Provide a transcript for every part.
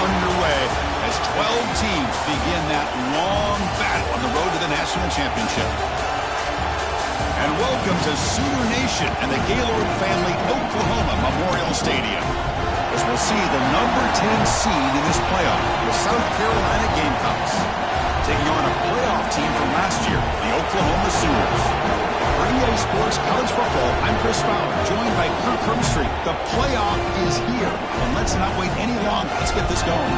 underway as 12 teams begin that long battle on the road to the national championship. And welcome to Sooner Nation and the Gaylord Family Oklahoma Memorial Stadium, as we'll see the number 10 seed in this playoff, the South Carolina Gamecocks, taking on a playoff team from last year, the Oklahoma Sooners. For EA Sports College Football, I'm Chris Fowler, joined by Kirk Herbstreit. The playoff is here, and let's not wait any longer. Let's get this going.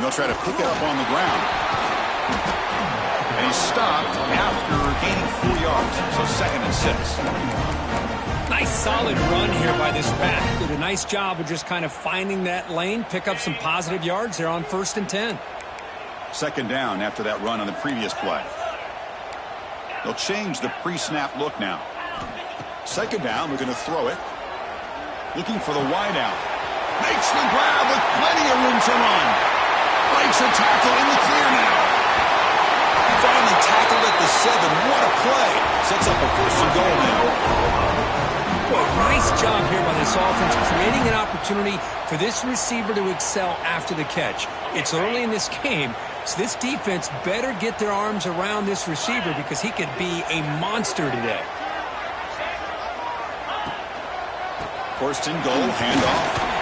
They'll try to pick it up on the ground. And he's stopped after gaining 4 yards. So 2nd and 6. Nice solid run here by this back. Did a nice job of just kind of finding that lane, pick up some positive yards. They're on 1st and 10. 2nd down after that run on the previous play. They'll change the pre-snap look now. 2nd down, we're going to throw it. Looking for the wide out. Makes the grab with plenty of room to run. Breaks a tackle in the clear now. Finally tackled at the 7. What a play. Sets up a 1st and goal now. Well, nice job here by this offense, creating an opportunity for this receiver to excel after the catch. It's early in this game, so this defense better get their arms around this receiver because he could be a monster today. 1st and goal, handoff.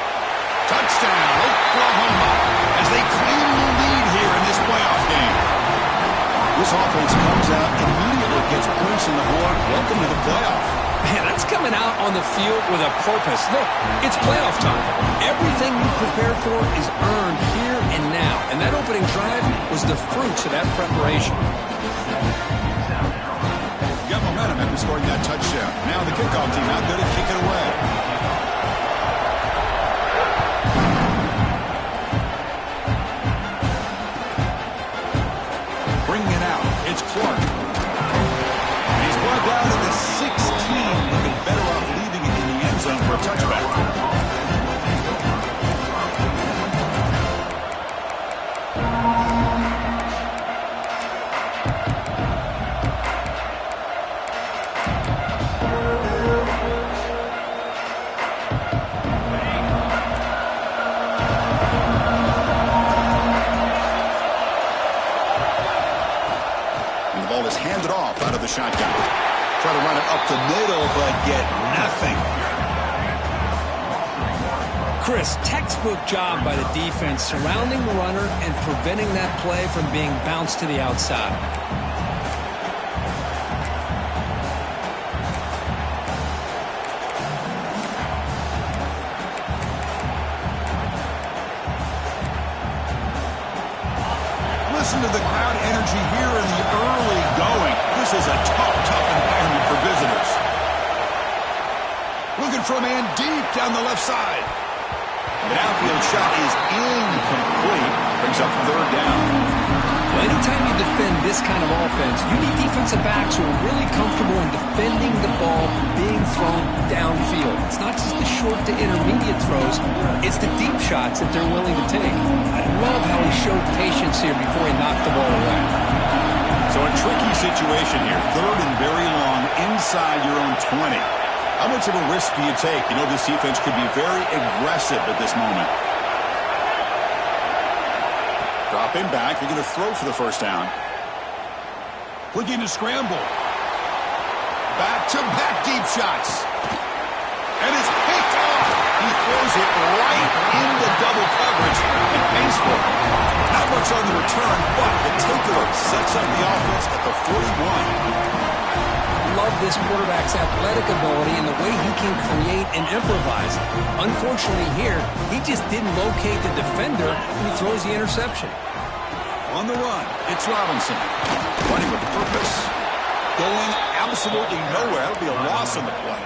Touchdown, Oklahoma, as they claim the lead here in this playoff game. This offense comes out immediately, gets points on the board. Welcome to the playoff. Man, that's coming out on the field with a purpose. Look, it's playoff time. Everything you prepare for is earned here and now. And that opening drive was the fruits of that preparation. Got momentum after scoring that touchdown. Now the kickoff team out there to kick it away. It's Clark. And he's brought down to the 16. Looking better off leaving it in the end zone for a touchback. Handed off out of the shotgun. Try to run it up the middle, but get nothing. Chris, textbook job by the defense surrounding the runner and preventing that play from being bounced to the outside. Listen to the crowd energy here in the early going. This is a tough environment for visitors. Looking for a man deep down the left side. The outfield shot is incomplete. Brings up 3rd down. Well, anytime you defend this kind of offense, you need defensive backs who are really comfortable in defending the ball being thrown downfield. It's not just the short to intermediate throws, it's the deep shots that they're willing to take. I love how he showed patience here before he knocked the ball away. So a tricky situation here. 3rd and very long inside your own 20. How much of a risk do you take? You know this defense could be very aggressive at this moment. Dropping back. They're going to throw for the 1st down. Looking to scramble. Back-to-back deep shots. And it's picked off. He throws it right into double coverage and pays for it. Not much on the return, but the takeaway sets up the offense at the 41. Love this quarterback's athletic ability and the way he can create and improvise. Unfortunately here, he just didn't locate the defender when he throws the interception. On the run, it's Robinson. Running with purpose. Going absolutely nowhere. That'll be a loss on the play.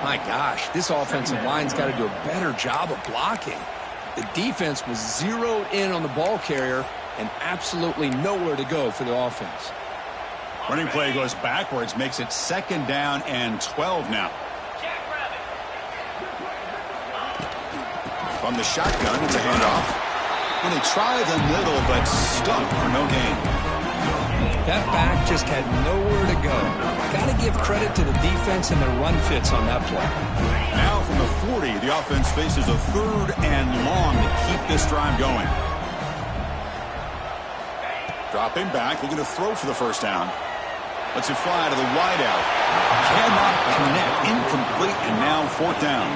My gosh, this offensive line's got to do a better job of blocking. The defense was zeroed in on the ball carrier and absolutely nowhere to go for the offense. Running play goes backwards, makes it 2nd down and 12 now. From the shotgun, it's a handoff. When they try the middle, but stuck for no gain. That back just had nowhere to go. Got to give credit to the defense and their run fits on that play. Now from the 40, the offense faces a 3rd and long to keep this drive going. Dropping back, looking to throw for the 1st down. Lets it fly to the wideout. Cannot connect, incomplete, and now 4th down.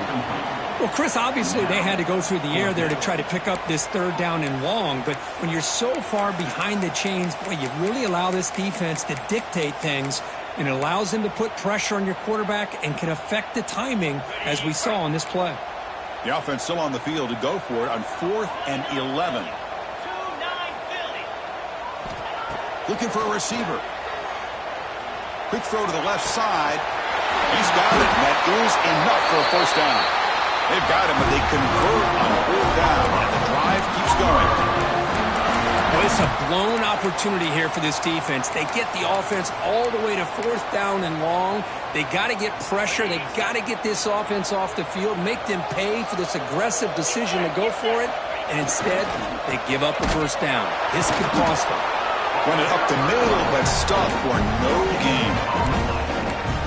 Well, Chris, obviously they had to go through the air there to try to pick up this 3rd down and long, but when you're so far behind the chains, boy, you really allow this defense to dictate things, and it allows them to put pressure on your quarterback and can affect the timing, as we saw on this play. The offense still on the field to go for it on 4th and 11. Looking for a receiver. Quick throw to the left side. He's got it, and that is enough for a 1st down. They've got him, but they convert on 4th down, and the drive keeps going. Well, it's a blown opportunity here for this defense. They get the offense all the way to 4th down and long. They got to get pressure. They got to get this offense off the field, make them pay for this aggressive decision to go for it, and instead, they give up the 1st down. This could cost them. Run it up the middle, but stop for no gain.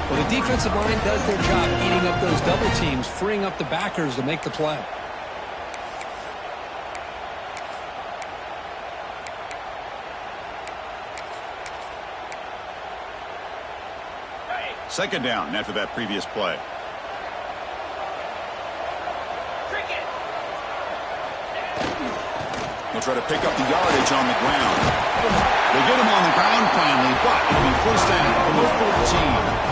Well, the defensive line does their job eating up those double teams, freeing up the backers to make the play. Second down after that previous play. They'll try to pick up the yardage on the ground. They get him on the ground finally, but it'll be 1st down from the 14.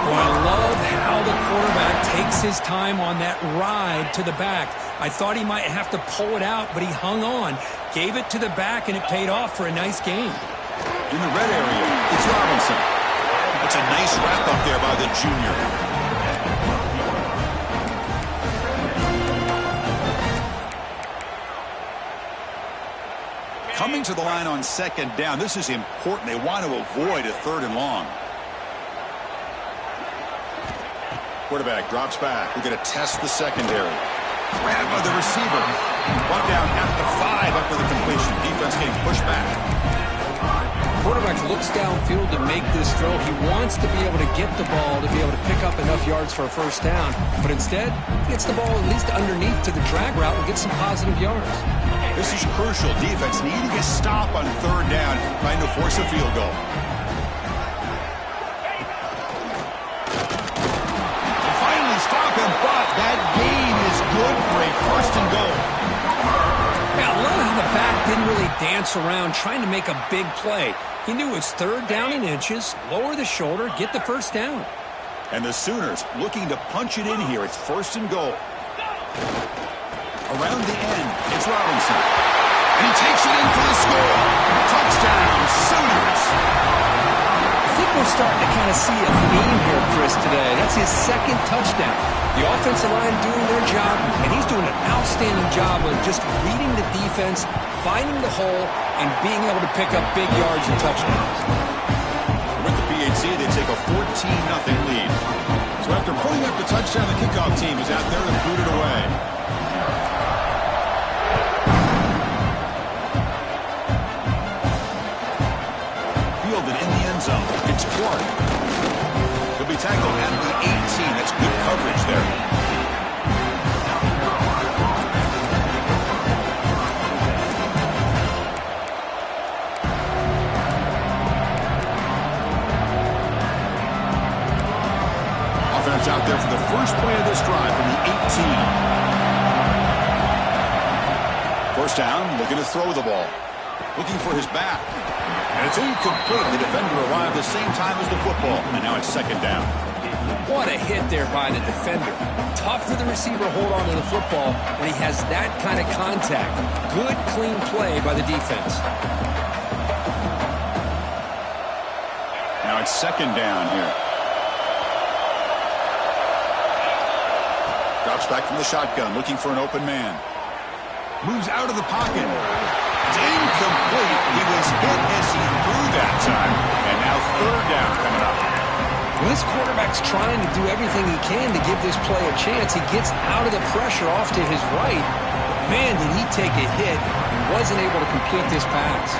Well, I love how the quarterback takes his time on that ride to the back. I thought he might have to pull it out, but he hung on, gave it to the back, and it paid off for a nice gain. In the red area, it's Robinson. That's a nice wrap up there by the junior. Coming to the line on 2nd down. This is important. They want to avoid a 3rd and long. Quarterback drops back. We're going to test the secondary. Grabbed by the receiver. Brought down at the 5 after the completion. Defense getting pushed back. Quarterback looks downfield to make this throw. He wants to be able to get the ball to be able to pick up enough yards for a 1st down. But instead, he gets the ball at least underneath to the drag route and gets some positive yards. This is crucial. Defense needing a stop on 3rd down, trying to force a field goal. And finally stop him, but that gain is good for a 1st and goal. Yeah, I love how the back didn't really dance around trying to make a big play. He knew it's 3rd down in inches, lower the shoulder, get the 1st down. And the Sooners looking to punch it in here. It's 1st and goal. Around the end, it's Robinson. And he takes it in for the score. Touchdown, Sooners. I think we're starting to kind of see a theme here, Chris, today. That's his 2nd touchdown. The offensive line doing their job, and he's doing an outstanding job of just reading the defense, finding the hole, and being able to pick up big yards and touchdowns. With the PHC, they take a 14-0 lead. So after putting up the touchdown, the kickoff team is out there to boot it away. Fielded in the end zone. It's Clark. He'll be tackled at the 18. That's good coverage there. Offense out there for the first play of this drive from the 18. First down, looking to throw the ball. Looking for his back. And it's incomplete. The defender arrived the same time as the football. And now it's second down. What a hit there by the defender. Tough for the receiver to hold on to the football when he has that kind of contact. Good, clean play by the defense. Now it's second down here. Drops back from the shotgun, looking for an open man. Moves out of the pocket. It's incomplete. He was hit as he threw that time. And now third down coming up. Well, this quarterback's trying to do everything he can to give this play a chance. He gets out of the pressure off to his right. But man, did he take a hit and wasn't able to complete this pass.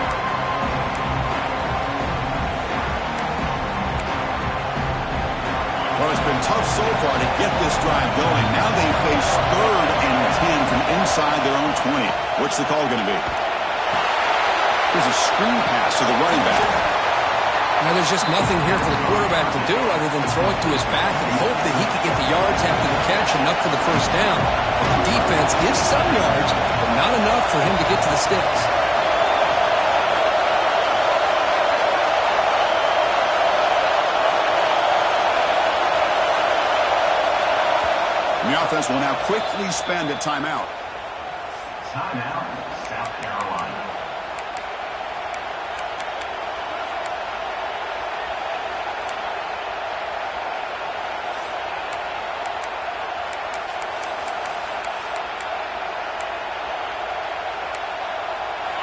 Well, it's been tough so far to get this drive going. Now they face third and 10 from inside their own 20. What's the call going to be? There's a screen pass to the running back. Now, there's just nothing here for the quarterback to do other than throw it to his back and hope that he could get the yards after the catch enough for the first down. The defense gives some yards, but not enough for him to get to the sticks. The offense will now quickly spend a timeout. Timeout, South Carolina.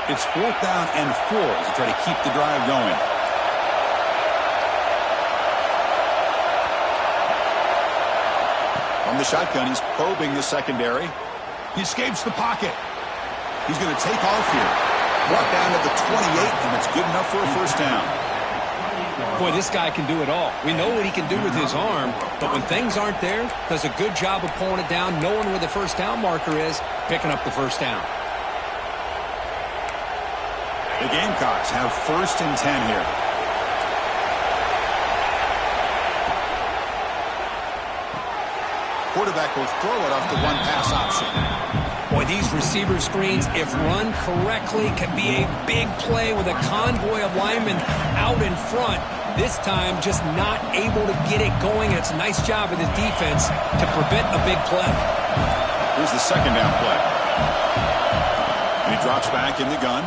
It's 4th down and 4 to try to keep the drive going. From the shotgun, he's probing the secondary. He escapes the pocket. He's going to take off here. Brought down to the 28, and it's good enough for a first down. Boy, this guy can do it all. We know what he can do with his arm, but when things aren't there, does a good job of pulling it down, knowing where the first down marker is, picking up the first down. The Gamecocks have 1st and 10 here. Quarterback will throw it off the one-pass option. Boy, these receiver screens, if run correctly, can be a big play with a convoy of linemen out in front. This time, just not able to get it going. It's a nice job of the defense to prevent a big play. Here's the second down play. And he drops back in the gun.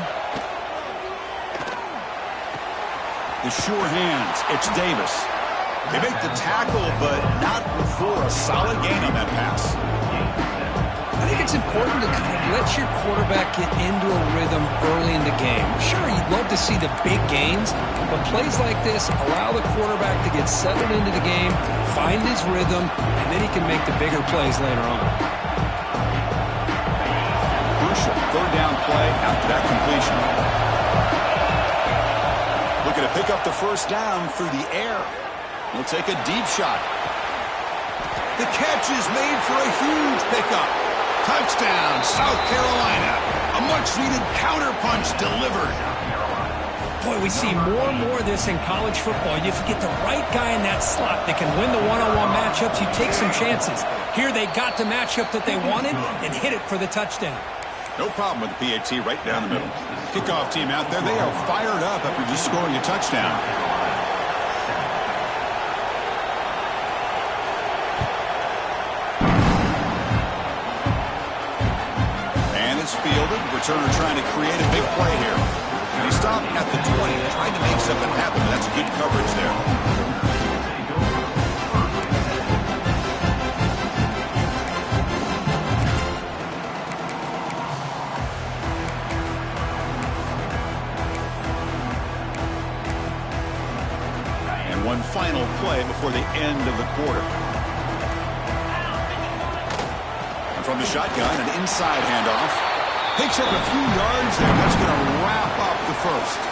The sure hands. It's Davis. They make the tackle, but not before a solid gain on that pass. I think it's important to kind of let your quarterback get into a rhythm early in the game. Sure, you'd love to see the big gains, but plays like this allow the quarterback to get settled into the game, find his rhythm, and then he can make the bigger plays later on. Crucial third down play after that completion. Looking to pick up the first down through the air. He'll take a deep shot. The catch is made for a huge pickup. Touchdown, South Carolina. A much-needed counterpunch delivered. Boy, we see more and more of this in college football. If you get the right guy in that slot that can win the one-on-one matchups, you take some chances. Here they got the matchup that they wanted and hit it for the touchdown. No problem with the PAT right down the middle. Kickoff team out there, they are fired up after just scoring a touchdown. And it's fielded. Returner trying to create a big play here. And he stopped at the 20, trying to make something happen. That's good coverage there. One final play before the end of the quarter. And from the shotgun, an inside handoff. Picks up a few yards there. That's going to wrap up the first.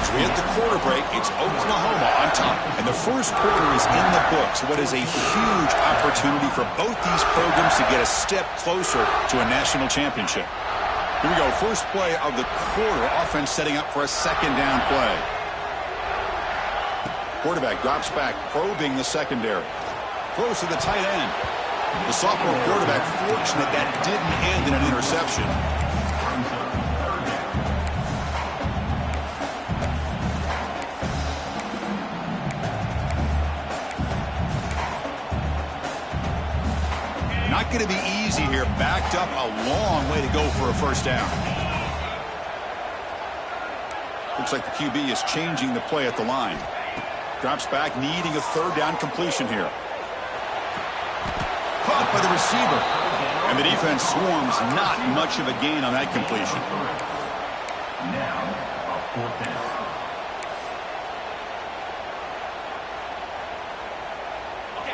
As we hit the quarter break, it's Oklahoma on top. And the first quarter is in the books. What is a huge opportunity for both these programs to get a step closer to a national championship. Here we go. First play of the quarter. Offense setting up for a second down play. Quarterback drops back, probing the secondary. Throws to the tight end. The sophomore quarterback fortunate that didn't end in an interception. Not going to be easy here. Backed up a long way to go for a first down. Looks like the QB is changing the play at the line. Drops back, needing a third down completion here. Caught by the receiver. And the defense swarms. Not much of a gain on that completion. Now, a fourth down.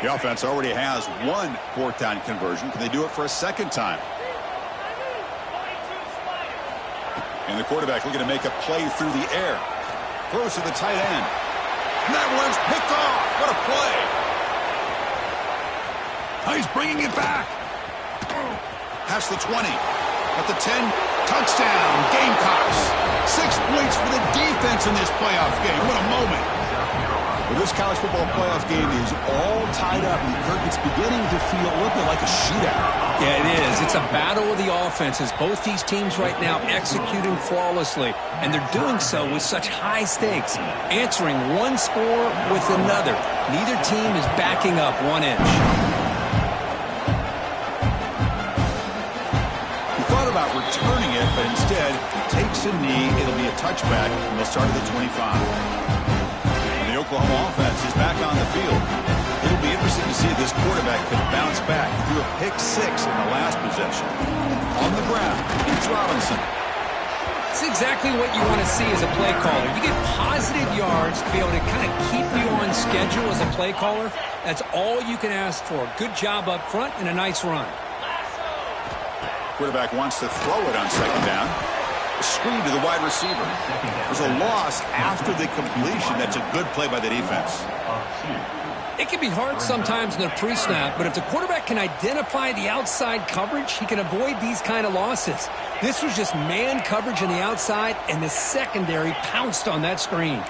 The offense already has one fourth down conversion. Can they do it for a second time? And the quarterback looking to make a play through the air. Throws to the tight end. And that one's picked off. What a play. Oh, he's bringing it back. Past the 20. At the 10. Touchdown. Gamecocks. 6 points for the defense in this playoff game. What a moment. Well, this college football playoff game is all tied up. And Kirk, it's beginning to feel a little bit like a shootout. Yeah, it is. It's a battle of the offenses. Both these teams right now executing flawlessly, and they're doing so with such high stakes, answering one score with another. Neither team is backing up 1 inch. He thought about returning it, but instead takes a knee. It'll be a touchback, and they'll start at the 25. And the Oklahoma offense is back on the field. It'll be interesting to see if this quarterback can bounce back. He threw a pick-6 in the last possession. On the ground, it's Robinson. It's exactly what you want to see as a play caller. You get positive yards to be able to kind of keep you on schedule as a play caller. That's all you can ask for. Good job up front and a nice run. Quarterback wants to throw it on second down. A screen to the wide receiver. There's a loss after the completion. That's a good play by the defense. It can be hard sometimes in the pre-snap, but if the quarterback can identify the outside coverage, he can avoid these kind of losses. This was just man coverage on the outside, and the secondary pounced on that screen.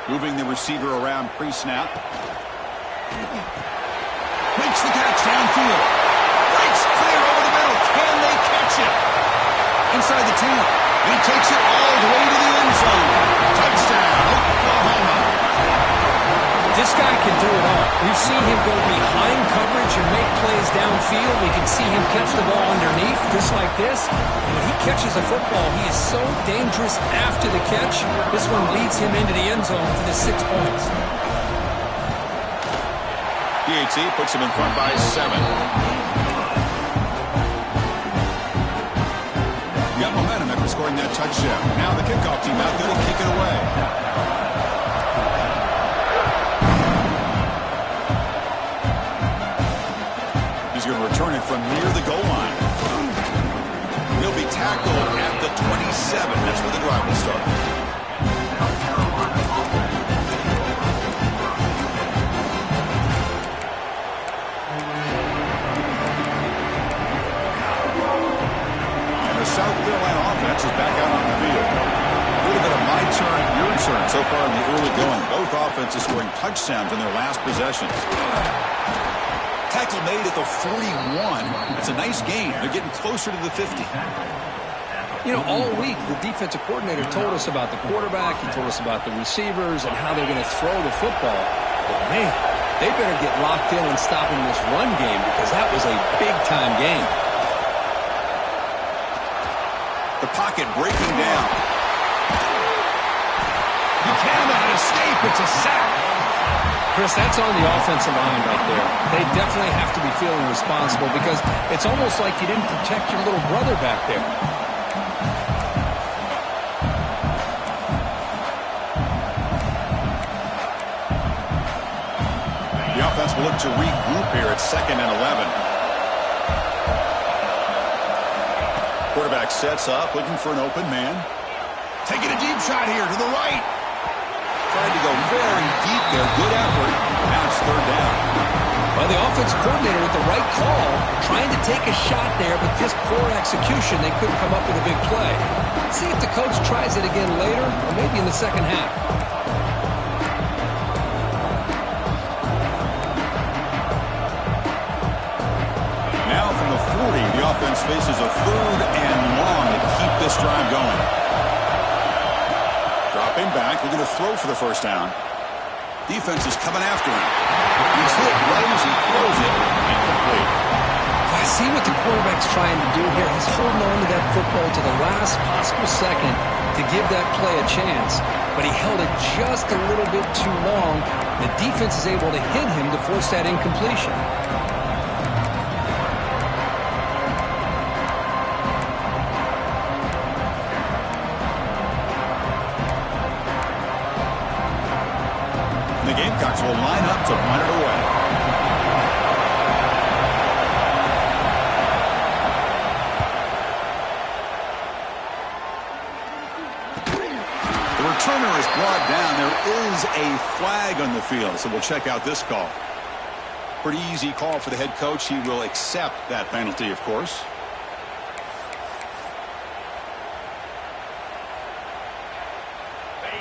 Moving the receiver around pre-snap. Makes the catch downfield. Breaks clear over the middle. Can they catch it? Inside the 10. And he takes it all the way to the end zone. Touchdown, Oklahoma. This guy can do it all. We've seen him go behind coverage and make plays downfield. We can see him catch the ball underneath, just like this. And when he catches a football, he is so dangerous after the catch. This one leads him into the end zone for the 6 points. PAT puts him in front by 7. Got momentum after scoring that touchdown. Now the kickoff team out there to kick it away. He's going to return it from near the goal line. He'll be tackled at the 27. That's where the drive will start. South Carolina offense is back out on the field. A little bit of my turn, your turn so far in the early going. Both offenses scoring touchdowns in their last possessions. Tackle made at the 41. That's a nice gain. They're getting closer to the 50. You know, all week, the defensive coordinator told us about the quarterback. He told us about the receivers and how they're going to throw the football. But, man, they better get locked in on stopping this run game because that was a big-time game. The pocket breaking down. You cannot escape. It's a sack. Chris, that's on the offensive line right there. They definitely have to be feeling responsible because it's almost like you didn't protect your little brother back there. The offense will look to regroup here at 2nd and 11. Quarterback sets up, looking for an open man. Taking a deep shot here to the right. Tried to go very deep there. Good effort. Now it's 3rd down. Well, the offensive coordinator with the right call, trying to take a shot there, but just poor execution. They couldn't come up with a big play. Let's see if the coach tries it again later, or maybe in the second half. offense faces a 3rd and long to keep this drive going. Dropping back, looking to throw for the first down. Defense is coming after him. He's hit right as he throws it. Incomplete. I see what the quarterback's trying to do here. He's holding on to that football to the last possible second to give that play a chance. But he held it just a little bit too long. The defense is able to hit him to force that incompletion. The Gamecocks will line up to punt it away. The returner is brought down. There is a flag on the field, so we'll check out this call. Pretty easy call for the head coach. He will accept that penalty, of course.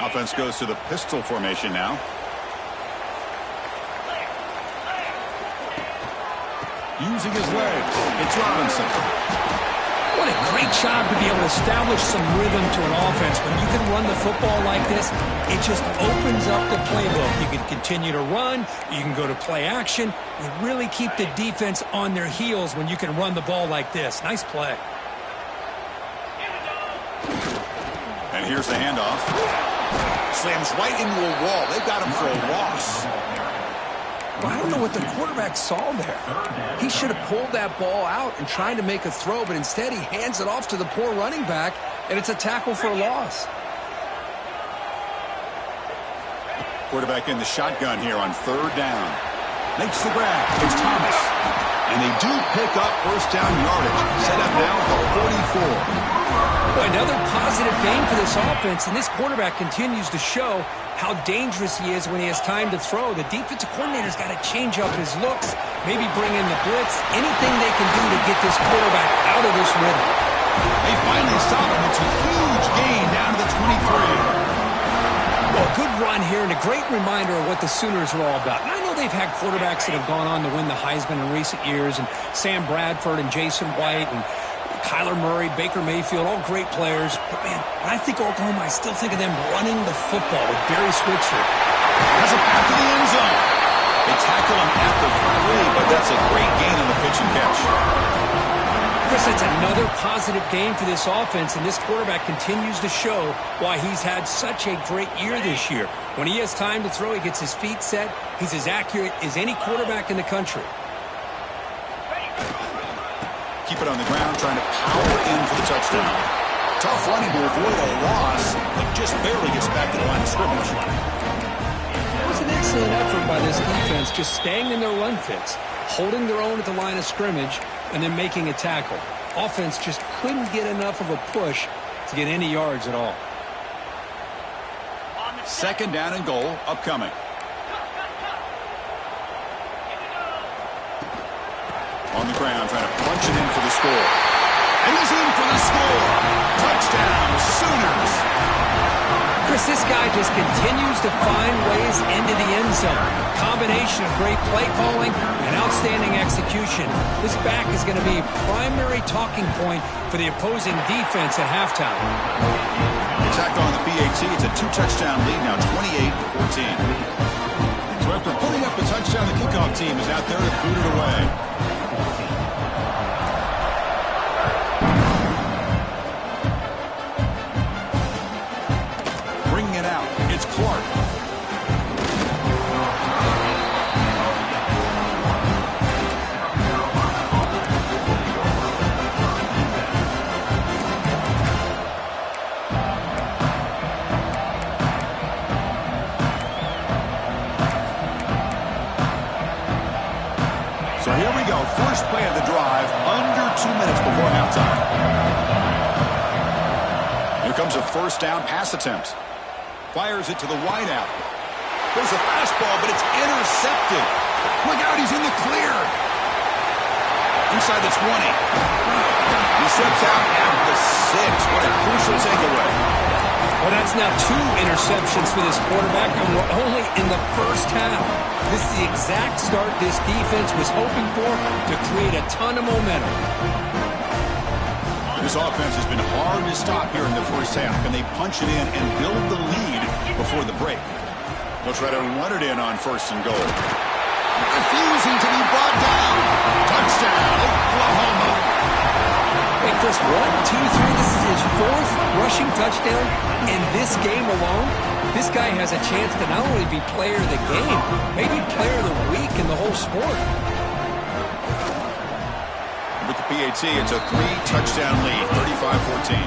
Offense goes to the pistol formation now. Using his legs, it's Robinson. What a great job to be able to establish some rhythm to an offense. When you can run the football like this, it just opens up the playbook. You can continue to run. You can go to play action. You really keep the defense on their heels when you can run the ball like this. Nice play. And here's the handoff. Slams right into a wall. They've got him for a loss. Well, I don't know what the quarterback saw there. He should have pulled that ball out and tried to make a throw, but instead he hands it off to the poor running back, and it's a tackle for a loss. Quarterback in the shotgun here on 3rd down. Makes the grab. It's Thomas. And they do pick up first down yardage. Set up now at the 44. Boy, another positive game for this offense, and this quarterback continues to show how dangerous he is when he has time to throw. The defensive coordinator's got to change up his looks, maybe bring in the blitz, anything they can do to get this quarterback out of this rhythm. They finally stop him. It's a huge gain down to the 23. Well, a good run here and a great reminder of what the Sooners are all about. And I know they've had quarterbacks that have gone on to win the Heisman in recent years, and Sam Bradford and Jason White and Kyler Murray, Baker Mayfield, all great players. But, man, when I think Oklahoma, I still think of them running the football with Barry Switzer. Has a path to the end zone. They tackle him at the 3, but that's a great gain on the pitch and catch. Chris, that's another positive game for this offense, and this quarterback continues to show why he's had such a great year this year. When he has time to throw, he gets his feet set. He's as accurate as any quarterback in the country. Keep it on the ground, trying to power in for the touchdown. Tough running to avoid a loss, but just barely gets back to the line of scrimmage. It was an excellent effort by this defense, just staying in their run fits, holding their own at the line of scrimmage, and then making a tackle. Offense just couldn't get enough of a push to get any yards at all. 2nd down and goal, upcoming. On the ground, trying to punch it in for the score. And he's in for the score. Touchdown, Sooners. Chris, this guy just continues to find ways into the end zone. Combination of great play calling and outstanding execution. This back is going to be a primary talking point for the opposing defense at halftime. Attack on the PAT. It's a 2-touchdown lead now, 28-14. So after putting up a touchdown, the kickoff team is out there to boot it away. Bringing it out, it's Clark. So here we go, first play of the drive, under 2 minutes before halftime. Here comes a first down pass attempt. Fires it to the wideout. There's a fastball, but it's intercepted. Look out, he's in the clear. Inside the 20. He steps out at the 6. What a crucial takeaway. Well, that's now 2 interceptions for this quarterback, and we're only in the first half. This is the exact start this defense was hoping for to create a ton of momentum. This offense has been hard to stop here in the first half. Can they punch it in and build the lead before the break? They'll try to run it in on 1st and goal. Refusing to be brought down. Touchdown, Oklahoma. Hey, Chris, 1, 2, 3. This is his 4th rushing touchdown in this game alone. This guy has a chance to not only be player of the game, maybe player of the week in the whole sport. With the PAT, it's a 3-touchdown lead, 35-14.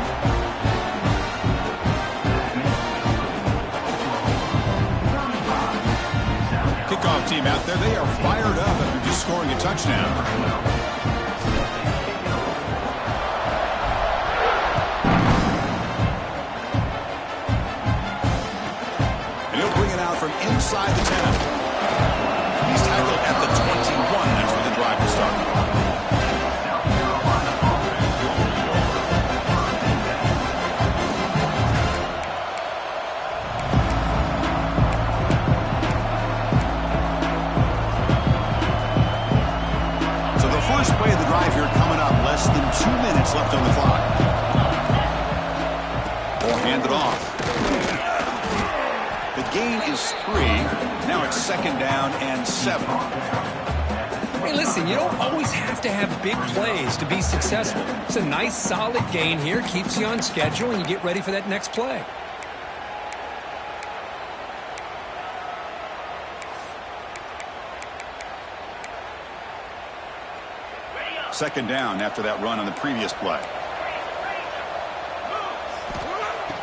Kickoff team out there, they are fired up after just scoring a touchdown. And he'll bring it out from inside the 10. He's tackled at the 21. That's where the drive will start. First play of the drive here coming up. Less than 2 minutes left on the clock. Ball handed off. The gain is 3. Now it's 2nd down and 7. Hey, listen, you don't always have to have big plays to be successful. It's a nice, solid gain here. Keeps you on schedule, and you get ready for that next play. Second down after that run on the previous play.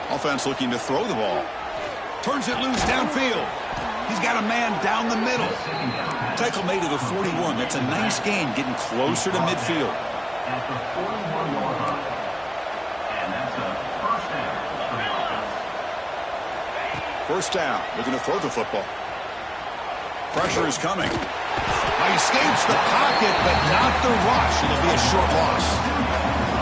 Offense looking to throw the ball. Turns it loose downfield. He's got a man down the middle. Tackle made at the 41. That's a nice gain, getting closer to midfield. At the 41-yard line. And that's a first down for the offense. 1st down. Looking to throw the football. Pressure is coming. He escapes the pocket, but not the rush. It'll be a short loss.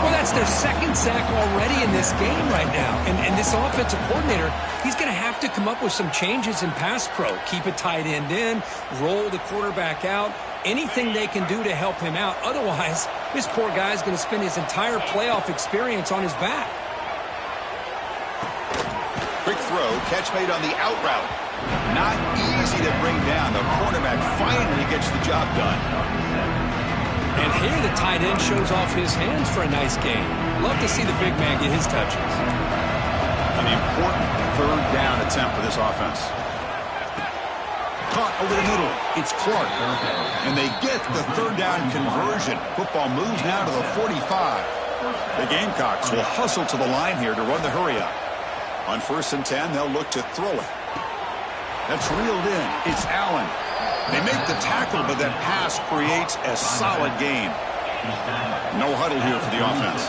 Well, that's their 2nd sack already in this game right now. And this offensive coordinator, he's going to have to come up with some changes in pass pro. Keep a tight end in, roll the quarterback out, anything they can do to help him out. Otherwise, this poor guy's going to spend his entire playoff experience on his back. Quick throw, catch made on the out route. Not easy to bring down. The cornerback finally gets the job done. And here the tight end shows off his hands for a nice gain. Love to see the big man get his touches. An important 3rd down attempt for this offense. Caught over the middle. It's Clark. And they get the 3rd down conversion. Football moves now to the 45. The Gamecocks will hustle to the line here to run the hurry up. On 1st and 10, they'll look to throw it. That's reeled in. It's Allen. They make the tackle, but that pass creates a solid gain. No huddle here for the offense.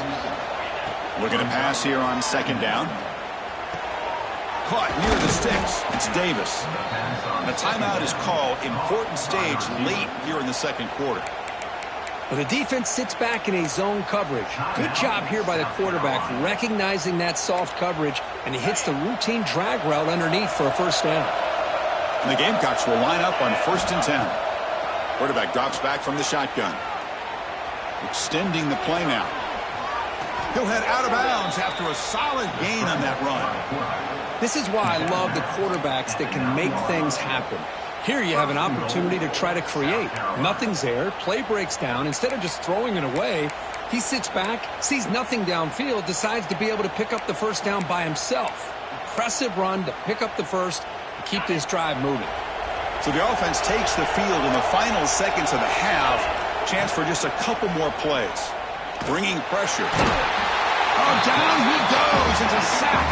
Looking to pass here on 2nd down. Caught near the sticks. It's Davis. The timeout is called. Important stage late here in the 2nd quarter. Well, the defense sits back in a zone coverage. Good job here by the quarterback, recognizing that soft coverage, and he hits the routine drag route underneath for a 1st down. And the Gamecocks will line up on 1st and 10. Quarterback drops back from the shotgun. Extending the play now. He'll head out of bounds after a solid gain on that run. This is why I love the quarterbacks that can make things happen. Here you have an opportunity to try to create. Nothing's there. Play breaks down. Instead of just throwing it away, he sits back, sees nothing downfield, decides to be able to pick up the 1st down by himself. Impressive run to pick up the 1st. Keep this drive moving. So the offense takes the field in the final seconds of the half. Chance for just a couple more plays. Bringing pressure. Oh, down he goes. It's a sack.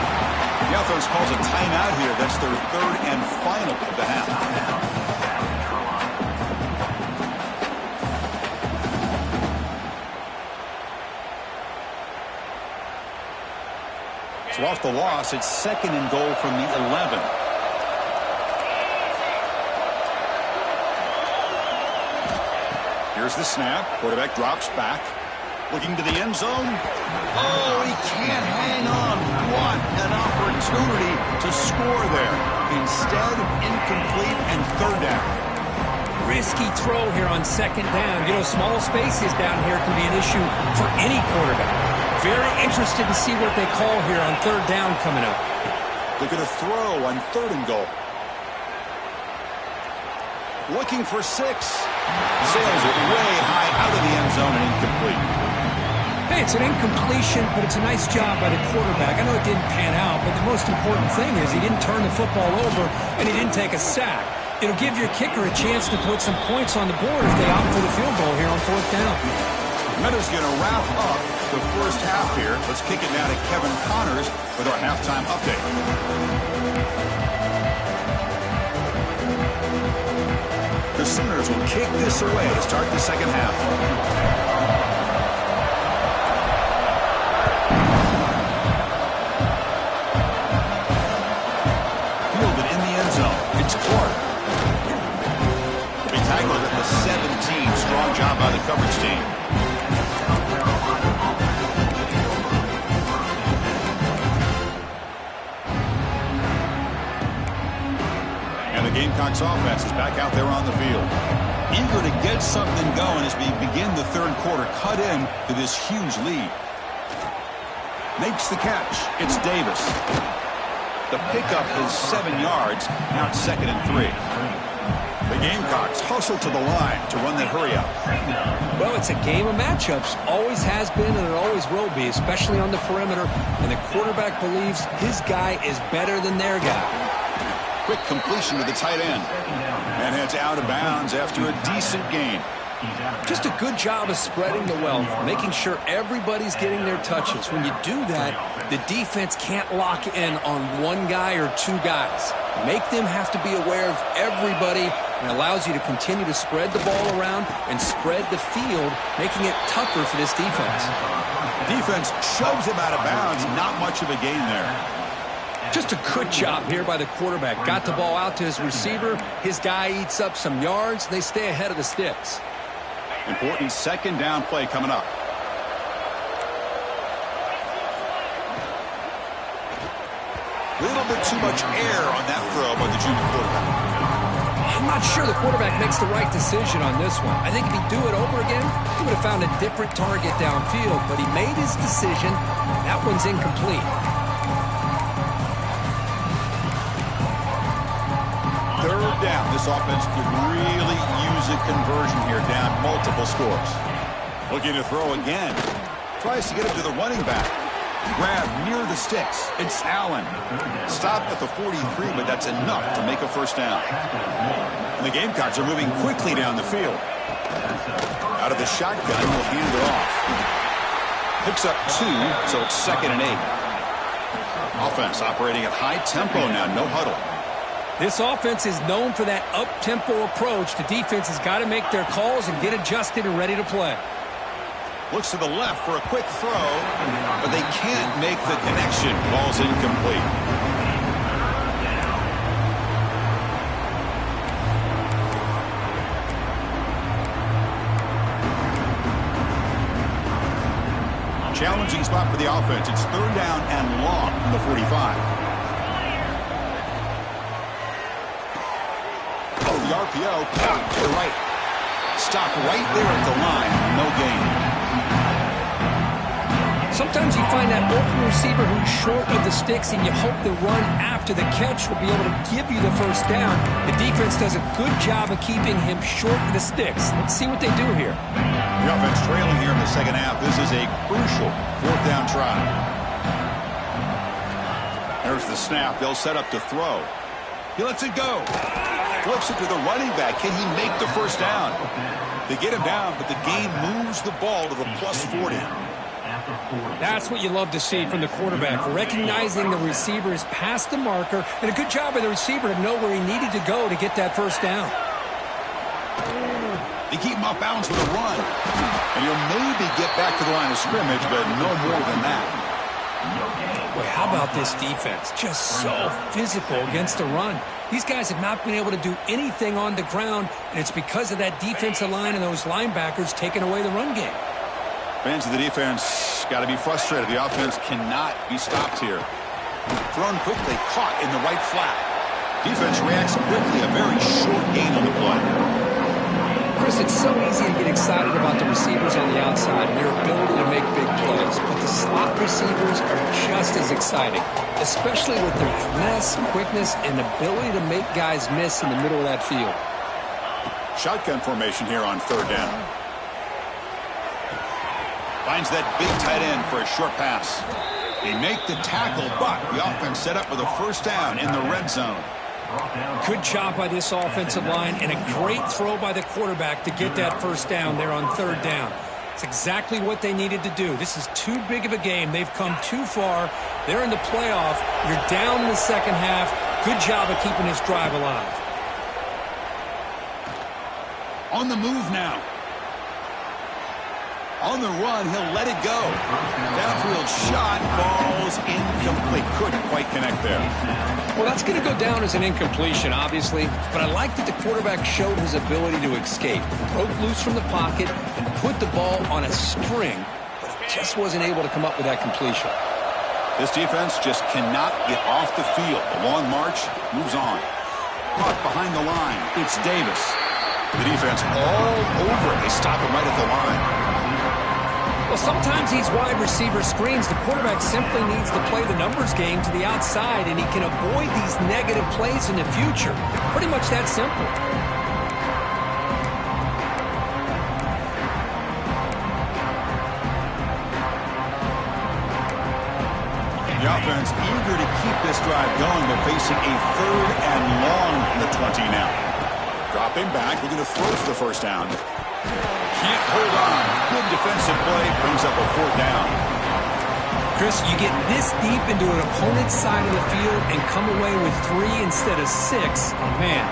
The offense calls a timeout here. That's their 3rd and final of the half. So off the loss, it's 2nd and goal from the 11. Here's the snap. Quarterback drops back. Looking to the end zone. Oh, he can't hang on. What an opportunity to score there. Instead, incomplete and 3rd down. Risky throw here on 2nd down. You know, small spaces down here can be an issue for any quarterback. Very interested to see what they call here on third down coming up. They're going to throw on 3rd and goal. Looking for 6. Sails it way high out of the end zone and incomplete. Hey, it's an incompletion, but it's a nice job by the quarterback. I know it didn't pan out, but the most important thing is he didn't turn the football over and he didn't take a sack. It'll give your kicker a chance to put some points on the board if they opt for the field goal here on 4th down. Minnesot's going to wrap up the first half here. Let's kick it now to Kevin Connors with our halftime update. The Sooners will kick this away to start the second half. Fielded in the end zone. It's Clark. Will be tackled at the 17. Strong job by the coverage team. The Gamecocks offense is back out there on the field. Eager to get something going as we begin the third quarter. Cut in to this huge lead. Makes the catch. It's Davis. The pickup is 7 yards. Now it's 2nd and 3. The Gamecocks hustle to the line to run that hurry up. Well, it's a game of matchups. Always has been and it always will be, especially on the perimeter. And the quarterback believes his guy is better than their guy. Quick completion to the tight end. And heads out of bounds after a decent gain. Just a good job of spreading the wealth, making sure everybody's getting their touches. When you do that, the defense can't lock in on one guy or 2 guys. Make them have to be aware of everybody, and allows you to continue to spread the ball around and spread the field, making it tougher for this defense. Defense shoves him out of bounds. Not much of a gain there. Just a good job here by the quarterback. Got the ball out to his receiver. His guy eats up some yards. They stay ahead of the sticks. Important 2nd down play coming up. Little bit too much air on that throw by the junior quarterback. I'm not sure the quarterback makes the right decision on this one. I think if he'd do it over again, he would have found a different target downfield, but he made his decision. That one's incomplete. Third down. This offense could really use a conversion here, down multiple scores. Looking to throw again. Tries to get it to the running back. Grab near the sticks. It's Allen. Stopped at the 43, but that's enough to make a first down. And the Gamecocks are moving quickly down the field. Out of the shotgun, will hand it off. Picks up 2, so it's 2nd and 8. Offense operating at high tempo now, no huddle. This offense is known for that up-tempo approach. The defense has got to make their calls and get adjusted and ready to play. Looks to the left for a quick throw, but they can't make the connection. Ball's incomplete. Challenging spot for the offense. It's 3rd down and long from the 45. The RPO to the right. Stop right there at the line. No gain. Sometimes you find that open receiver who's short of the sticks, and you hope the run after the catch will be able to give you the first down. The defense does a good job of keeping him short of the sticks. Let's see what they do here. The offense trailing here in the second half. This is a crucial 4th down try. There's the snap. They'll set up to throw. He lets it go. Flips it to the running back. Can he make the first down? They get him down, but the game moves the ball to the plus 40. That's what you love to see from the quarterback. Recognizing the receiver is past the marker, and a good job by the receiver to know where he needed to go to get that first down. They keep him off balance with a run. And he'll maybe get back to the line of scrimmage, but no more than that. Boy, how about this defense? Just so physical against the run. These guys have not been able to do anything on the ground, and it's because of that defensive line and those linebackers taking away the run game. Fans of the defense got to be frustrated. The offense cannot be stopped here. Thrown quickly, caught in the right flat. Defense reacts quickly. A very short gain on the play. Chris, it's so easy to get excited about the receivers on the outside and their ability to make big plays, but the slot receivers are just as exciting, especially with their finesse, quickness, and ability to make guys miss in the middle of that field. Shotgun formation here on third down. Finds that big tight end for a short pass. They make the tackle, but the offense set up with a first down in the red zone. Good job by this offensive line and a great throw by the quarterback to get that first down there on third down. It's exactly what they needed to do. This is too big of a game. They've come too far. They're in the playoff. You're down in the second half. Good job of keeping this drive alive. On the move now. On the run, he'll let it go. Downfield shot falls incomplete. Couldn't quite connect there. Well, that's going to go down as an incompletion, obviously, but I like that the quarterback showed his ability to escape. Broke loose from the pocket and put the ball on a string, but he just wasn't able to come up with that completion. This defense just cannot get off the field. The long march moves on. Caught behind the line. It's Davis. The defense all over it. They stop him right at the line. Well, sometimes these wide receiver screens, the quarterback simply needs to play the numbers game to the outside, and he can avoid these negative plays in the future. Pretty much that simple. The offense eager to keep this drive going, but facing a third and long in the 20 now. Dropping back, looking to throw for the first down. Can't hold on. Good defensive play. Brings up a fourth down. Chris, you get this deep into an opponent's side of the field and come away with 3 instead of 6. Oh, man,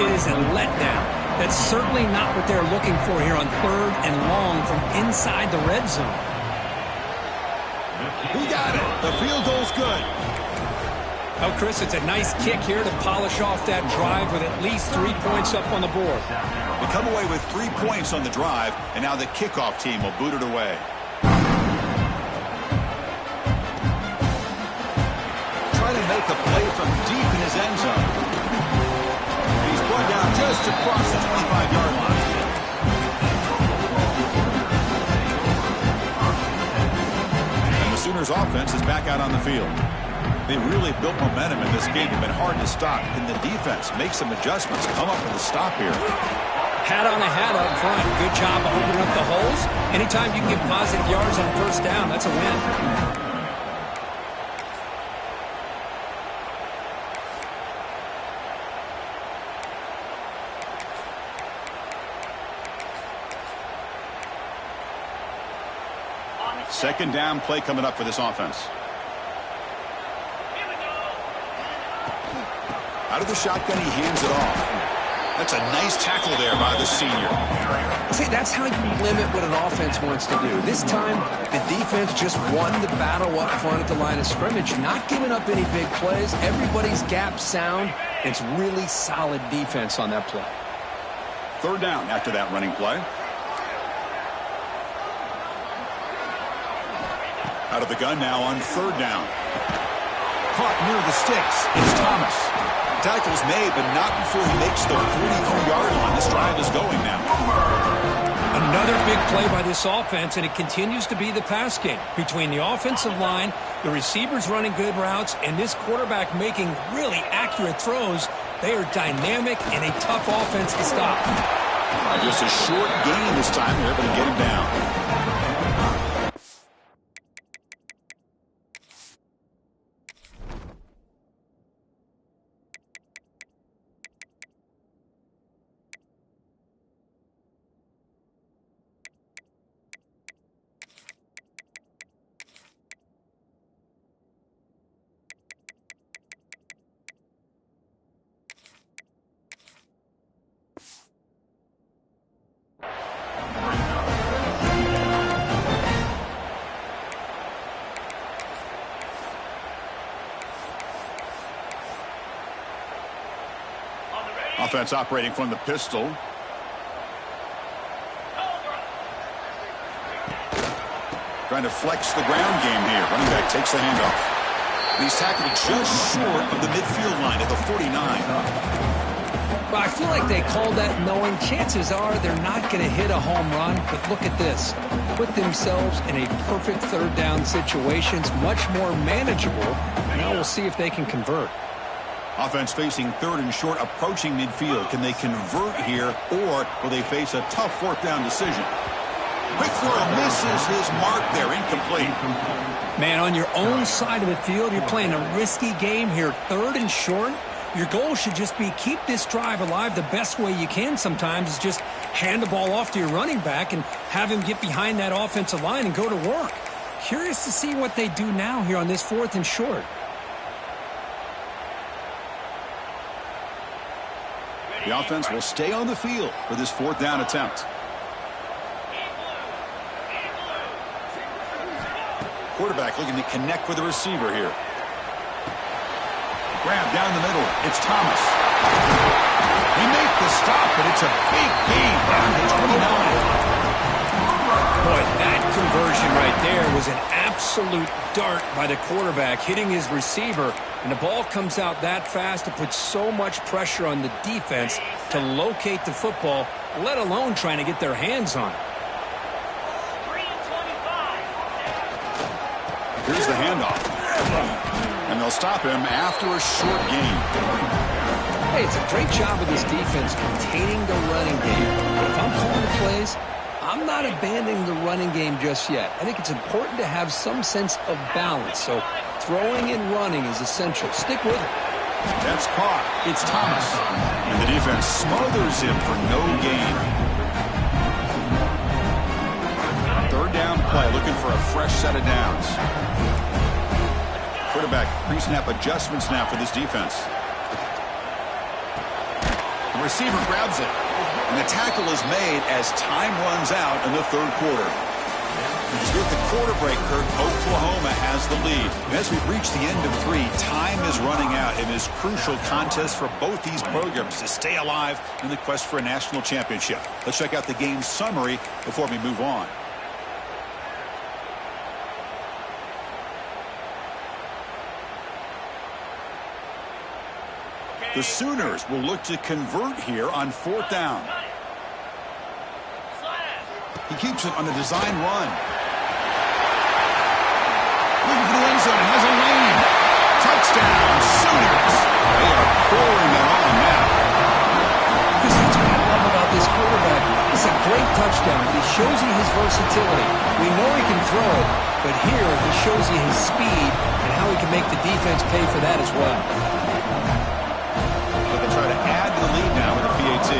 it is a letdown. That's certainly not what they're looking for here on third and long from inside the red zone. He got it. The field goal's good. Oh, Chris, it's a nice kick here to polish off that drive with at least 3 points up on the board. They come away with 3 points on the drive, and now the kickoff team will boot it away. Trying to make a play from deep in his end zone. He's brought down just across the 25-yard line. And the Sooners offense is back out on the field. They really built momentum in this game. It's been hard to stop. Can the defense make some adjustments, come up with a stop here? Hat on a hat up front. Good job of opening up the holes. Anytime you can get positive yards on first down, that's a win. Second down play coming up for this offense. Out of the shotgun, he hands it off. That's a nice tackle there by the senior. See, that's how you limit what an offense wants to do. This time, the defense just won the battle up front at the line of scrimmage, not giving up any big plays. Everybody's gap sound. It's really solid defense on that play. Third down after that running play. Out of the gun now on third down. Caught near the sticks. It's Thomas. Tackle's made, but not before he makes the 43-yard line. This drive is going now. Another big play by this offense, and it continues to be the pass game. Between the offensive line, the receivers running good routes, and this quarterback making really accurate throws, they are dynamic and a tough offense to stop. Just a short gain this time. They're able to get him down. Offense operating from the pistol. Trying to flex the ground game here. Running back takes the handoff. He's tackled just short of the midfield line at the 49. Well, I feel like they called that knowing chances are they're not going to hit a home run. But look at this. Put themselves in a perfect third down situation. It's much more manageable. Now we'll see if they can convert. Offense facing third and short, approaching midfield. Can they convert here, or will they face a tough fourth down decision? Quick throw misses his mark there, incomplete. Man, on your own side of the field, you're playing a risky game here. Third and short, your goal should just be keep this drive alive the best way you can sometimes is just hand the ball off to your running back and have him get behind that offensive line and go to work. Curious to see what they do now here on this fourth and short. The offense will stay on the field for this fourth down attempt. Quarterback looking to connect with the receiver here. Grab down the middle. It's Thomas. He made the stop, but it's a big gain down to 29. Boy, that conversion right there was an absolute dart by the quarterback hitting his receiver, and the ball comes out that fast. It puts so much pressure on the defense to locate the football, let alone trying to get their hands on it. Here's the handoff. And they'll stop him after a short gain. Hey, it's a great job of this defense containing the running game. But if I'm calling the plays, I'm not abandoning the running game just yet. I think it's important to have some sense of balance. So throwing and running is essential. Stick with it. That's caught. It's Thomas. And the defense smothers him for no gain. Third down play, looking for a fresh set of downs. Quarterback pre-snap adjustments now for this defense. The receiver grabs it. And the tackle is made as time runs out in the third quarter. Just with the quarter break, Kurt, Oklahoma has the lead. And as we reach the end of 3, time is running out in this crucial contest for both these programs to stay alive in the quest for a national championship. Let's check out the game summary before we move on. The Sooners will look to convert here on fourth down. He keeps it on a design run. Looking for the end zone. Has a lane. Touchdown, Sooners. They are pouring it on now. Because that's what I love about this quarterback. It's a great touchdown, but he shows you his versatility. We know he can throw it, but here he shows you his speed and how he can make the defense pay for that as well. Try to add to the lead now with a PAT.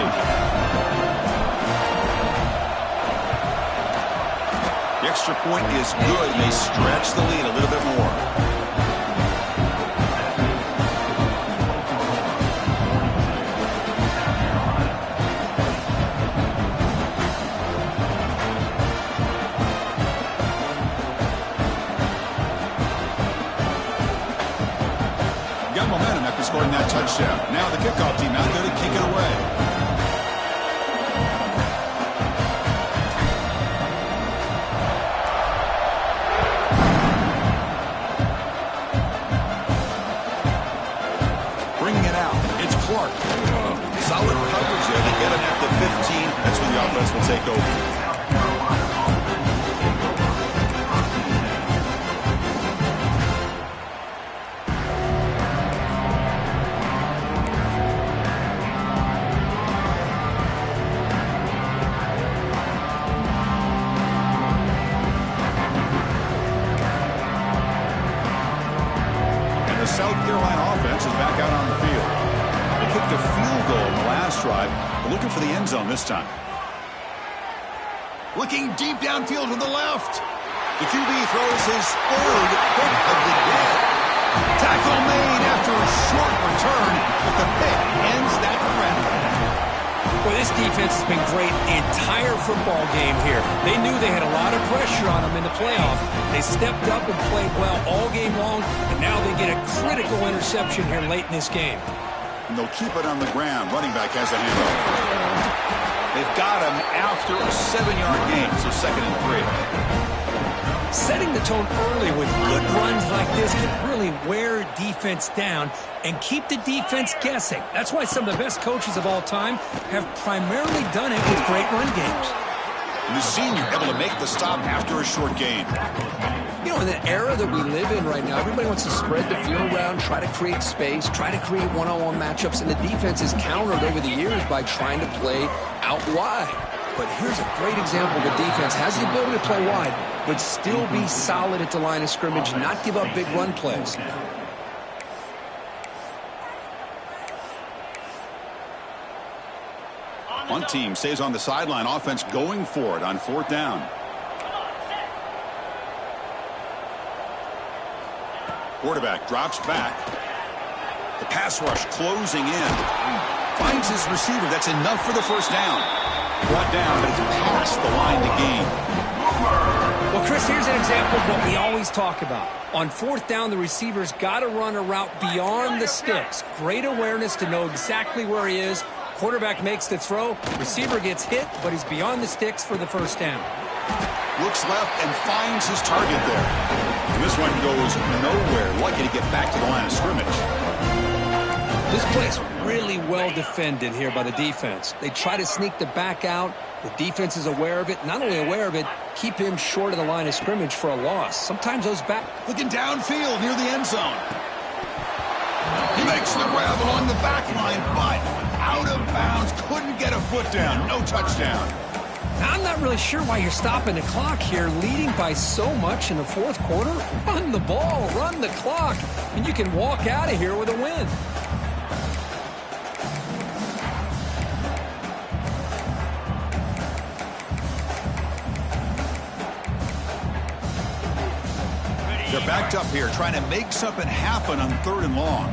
The extra point is good, and they stretch the lead a little bit more. Got momentum after scoring that touchdown. Now the kickoff team out there to kick it away. Bringing it out. It's Clark. Solid coverage there. They get it at the 15. That's when the offense will take over. South Carolina offense is back out on the field. They kicked a field goal in the last drive. They're looking for the end zone this time. Looking deep downfield to the left. The QB throws his third pick of the day. Tackle made after a short return, but the pick ends that threat. Well, this defense has been great the entire football game here. They knew they had a lot of pressure on them in the playoff. They stepped up and played well all game long, and now they get a critical interception here late in this game. And they'll keep it on the ground. Running back has a handoff. They've got him after a 7-yard gain, so 2nd and 3. Setting the tone early with good runs like this can really wear defense down and keep the defense guessing. That's why some of the best coaches of all time have primarily done it with great run games. And the senior able to make the stop after a short gain. You know, in the era that we live in right now, everybody wants to spread the field around, try to create space, try to create one-on-one matchups, and the defense is countered over the years by trying to play out wide. But here's a great example. The defense has the ability to play wide, but still be solid at the line of scrimmage, not give up big run plays. One team stays on the sideline, offense going for it on 4th down. Quarterback drops back. The pass rush closing in. Finds his receiver. That's enough for the first down. Brought down, but it's past the line to gain. Well, Chris, here's an example of what we always talk about. On 4th down, the receiver's got to run a route beyond the sticks. Great awareness to know exactly where he is. Quarterback makes the throw. Receiver gets hit, but he's beyond the sticks for the first down. Looks left and finds his target there. And this one goes nowhere. Lucky to get back to the line of scrimmage. This play's really well defended here by the defense. They try to sneak the back out. The defense is aware of it. Not only aware of it, keep him short of the line of scrimmage for a loss. Sometimes those back... Looking downfield near the end zone. He makes the grab along the back line, but out of bounds. Couldn't get a foot down. No touchdown. Now, I'm not really sure why you're stopping the clock here, leading by so much in the 4th quarter. Run the ball, run the clock, and you can walk out of here with a win. They're backed up here, trying to make something happen on 3rd and long.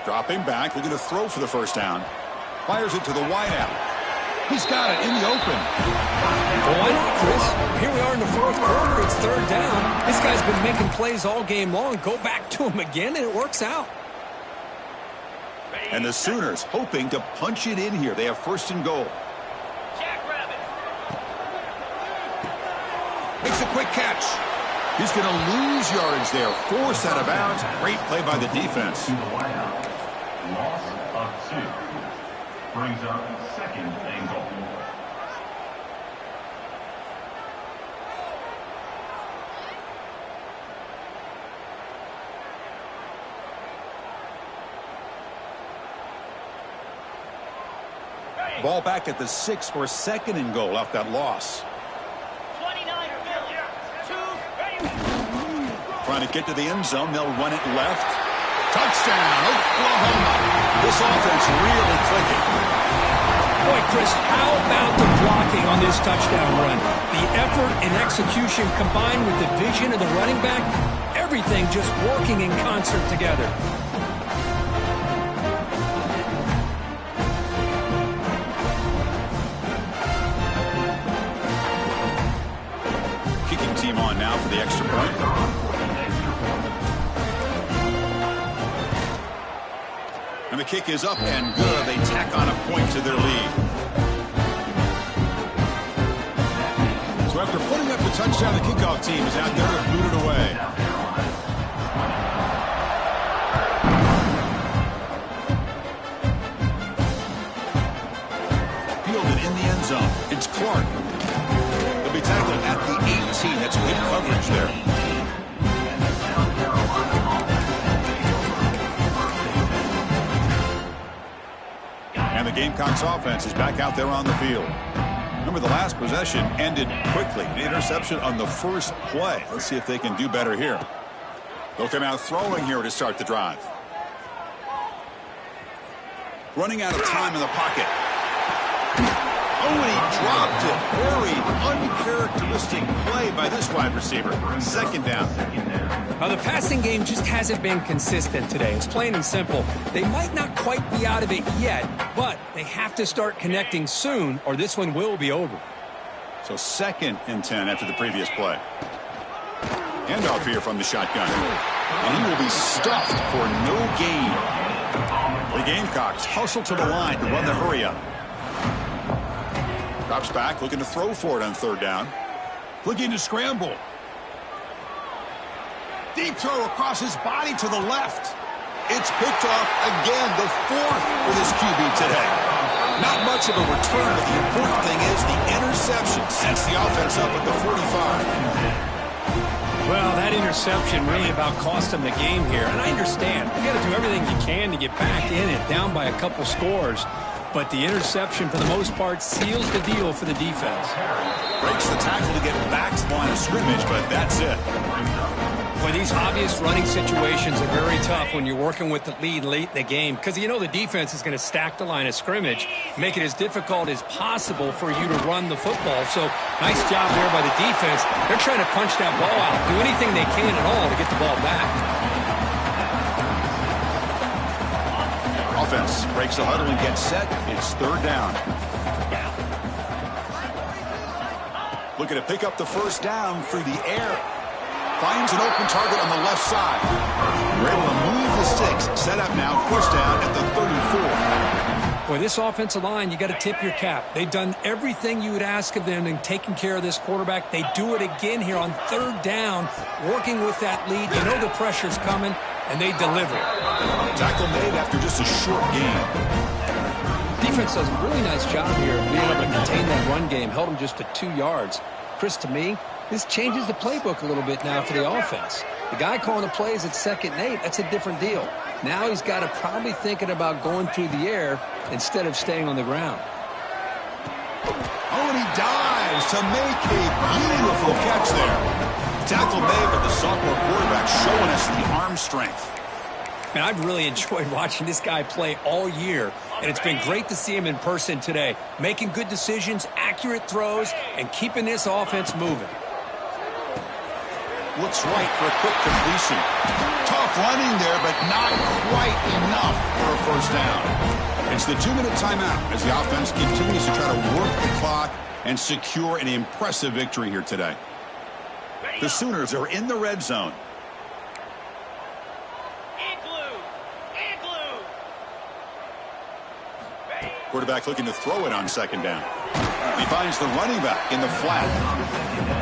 Dropping back, looking to throw for the first down. Fires it to the wideout. He's got it in the open. Well, why not, Chris? Here we are in the 4th quarter. It's 3rd down. This guy's been making plays all game long. Go back to him again, and it works out. And the Sooners hoping to punch it in here. They have 1st and goal. Makes a quick catch. He's going to lose yards there. Forced out of bounds. Great play by the defense. Loss of 2. Brings up 2nd and goal. Ball back at the 6 for 2nd and goal off that loss. Trying to get to the end zone. They'll run it left. Touchdown, Oklahoma. This offense really clicking. Boy, Chris, how about the blocking on this touchdown run? The effort and execution combined with the vision of the running back, everything just working in concert together. Kicking team on now for the extra point. And the kick is up and good. They tack on a point to their lead. So after putting up the touchdown, the kickoff team is out there to boot it away. Fielded in the end zone. It's Clark. He'll be tackled at the 18. That's good coverage there. And the Gamecocks offense is back out there on the field. Remember, the last possession ended quickly. An interception on the first play. Let's see if they can do better here. They'll come out throwing here to start the drive. Running out of time in the pocket. Oh, and he dropped it. Very uncharacteristic play by this wide receiver. 2nd down. Now, the passing game just hasn't been consistent today. It's plain and simple. They might not quite be out of it yet, but they have to start connecting soon, or this one will be over. So 2nd and 10 after the previous play. Handoff here from the shotgun. And he will be stuffed for no gain. The Gamecocks hustle to the line to run the hurry up. Drops back, looking to throw for it on third down. Looking to scramble. Deep throw across his body to the left. It's picked off again, the fourth for this QB today. Not much of a return, but the important thing is the interception sets the offense up at the 45. Well, that interception really about cost him the game here. And I understand. You got to do everything you can to get back in it, down by a couple scores. But the interception, for the most part, seals the deal for the defense. Breaks the tackle to get back to the line of scrimmage, but that's it. Well, these obvious running situations are very tough when you're working with the lead late in the game because you know the defense is going to stack the line of scrimmage, make it as difficult as possible for you to run the football. So nice job there by the defense. They're trying to punch that ball out, do anything they can at all to get the ball back. Offense breaks the huddle and gets set. It's third down. Looking to pick up the first down through the air. Finds an open target on the left side. We're able to move the sticks. Set up now, first down at the 34. Boy, this offensive line, you got to tip your cap. They've done everything you would ask of them in taking care of this quarterback. They do it again here on third down, working with that lead. You know the pressure's coming, and they deliver. Tackle made after just a short game. Defense does a really nice job here of being able to contain that run game. Held them just to 2 yards. Chris, to me, this changes the playbook a little bit now for the offense. The guy calling the plays at 2nd and 8, that's a different deal. Now he's got to probably thinking about going through the air instead of staying on the ground. Oh, and he dives to make a beautiful catch there. Tackle made, but the sophomore quarterback showing us the arm strength. And I've really enjoyed watching this guy play all year, and it's been great to see him in person today, making good decisions, accurate throws, and keeping this offense moving. Looks right for a quick completion. Tough running there, but not quite enough for a first down. It's the 2-minute timeout as the offense continues to try to work the clock and secure an impressive victory here today. The Sooners are in the red zone. Quarterback looking to throw it on second down. He finds the running back in the flat.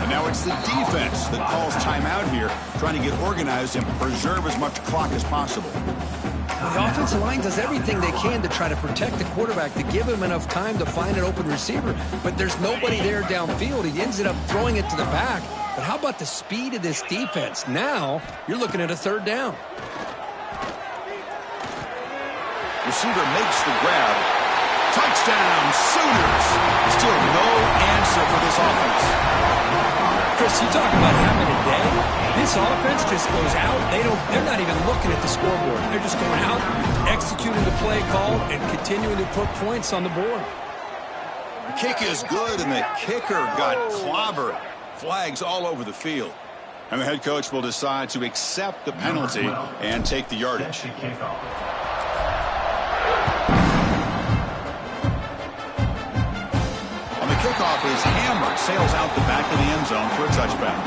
And now it's the defense that calls timeout here, trying to get organized and preserve as much clock as possible. The offensive line does everything they can to try to protect the quarterback, to give him enough time to find an open receiver. But there's nobody there downfield. He ends up throwing it to the back. But how about the speed of this defense? Now you're looking at a third down. Receiver makes the grab. Touchdown, Sooners. Still no answer for this offense. Chris, you talk about having a day. This offense just goes out. They're not even looking at the scoreboard. They're just going out, executing the play call, and continuing to put points on the board. The kick is good, and the kicker got clobbered. Flags all over the field. And the head coach will decide to accept the penalty and take the yardage. Kickoff is hammered, sails out the back of the end zone for a touchback.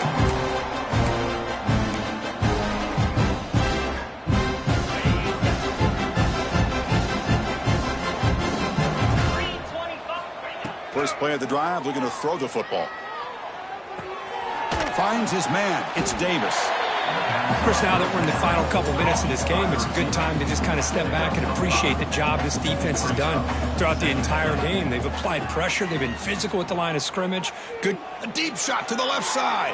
First play of the drive, looking to throw the football. Finds his man. It's Davis. Of course, now that we're in the final couple minutes of this game, it's a good time to just kind of step back and appreciate the job this defense has done throughout the entire game. They've applied pressure. They've been physical at the line of scrimmage. Good. A deep shot to the left side.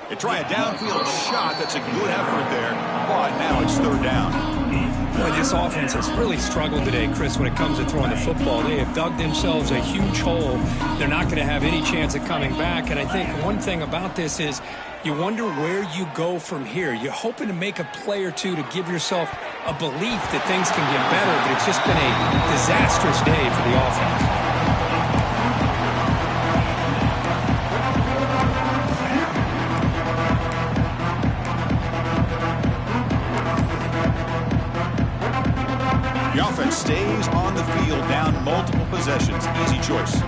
They try a downfield shot. That's a good effort there. But now it's third down. Boy, this offense has really struggled today, Chris, when it comes to throwing the football. They have dug themselves a huge hole. They're not going to have any chance of coming back. And I think one thing about this is you wonder where you go from here. You're hoping to make a play or two to give yourself a belief that things can get better, but it's just been a disastrous day for the offense. The offense stays on the field, down multiple possessions. Easy choice.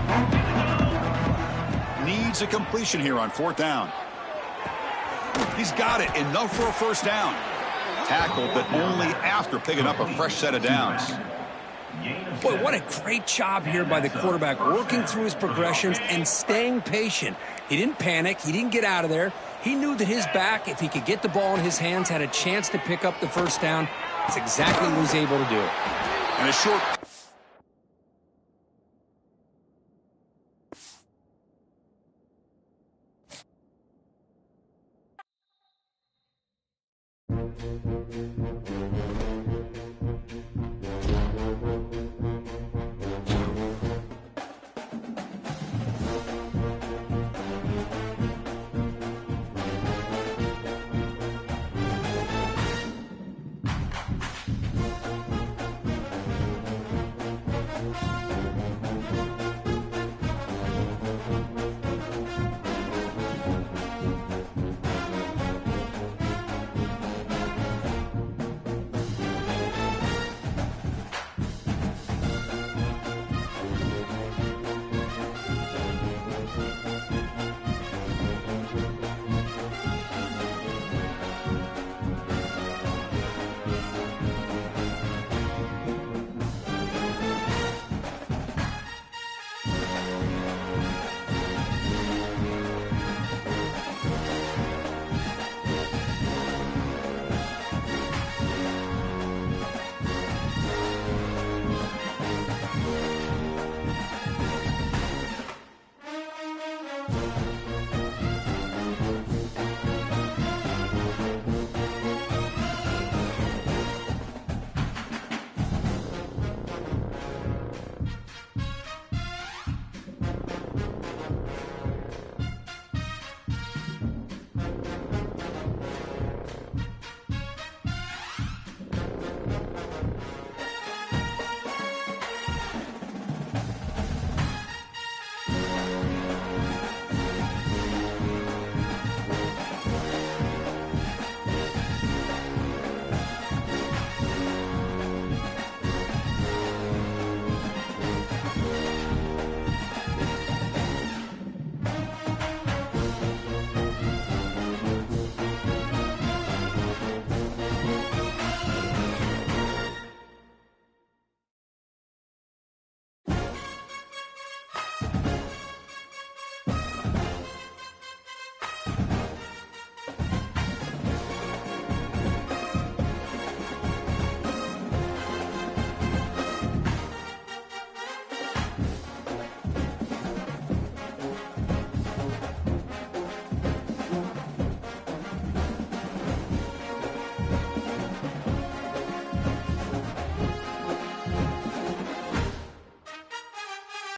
Needs a completion here on fourth down. He's got it. Enough for a first down. Tackled, but only after picking up a fresh set of downs. Boy, what a great job here by the quarterback, working through his progressions and staying patient. He didn't panic. He didn't get out of there. He knew that his back, if he could get the ball in his hands, had a chance to pick up the first down. That's exactly what he was able to do. And a short